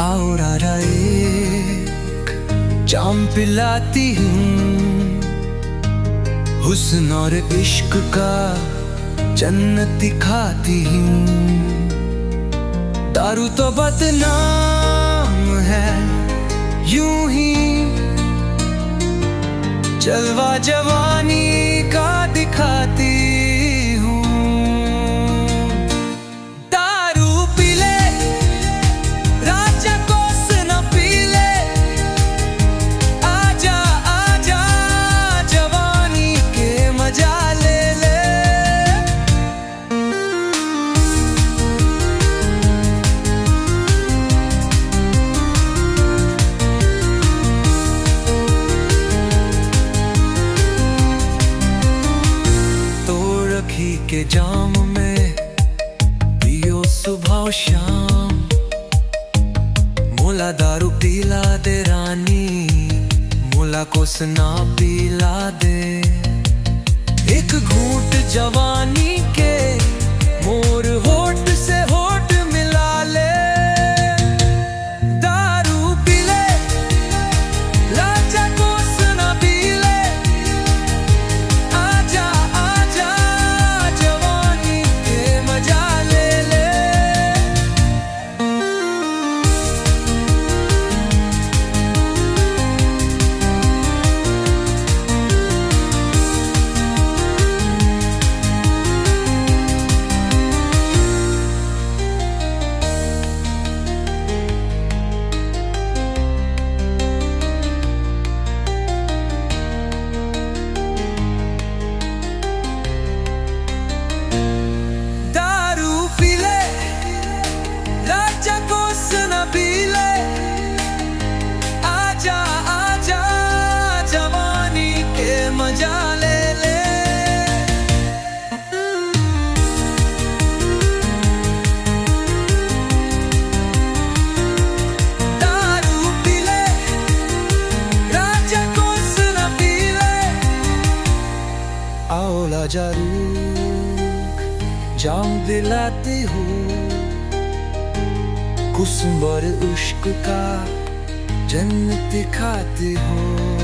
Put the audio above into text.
और एक जाम पिलाती हूँ, हुस्न और इश्क का जन्नत दिखाती हूँ। दारू तो बदनाम है यूं ही, जलवा जवानी का दिखाती हूँ। दारू पी ले राजा कोस न पी ले, आजा आजा जवानी के मजा ले ले। रखी के जाम में पियो सुबह शाम, मोला दारू पीला दे रानी, मोला कोस ना पीला दे। एक घूंट जवानी के मोर होठ से होठ मिला ले। दारू पी ले राजा कोस ना पी ले, आजा आजा जवानी के मजा ले ले। आओ जरूर जाम दिलाती हूँ, कुसुम और इश्क का जन्नत दिखाती हूँ।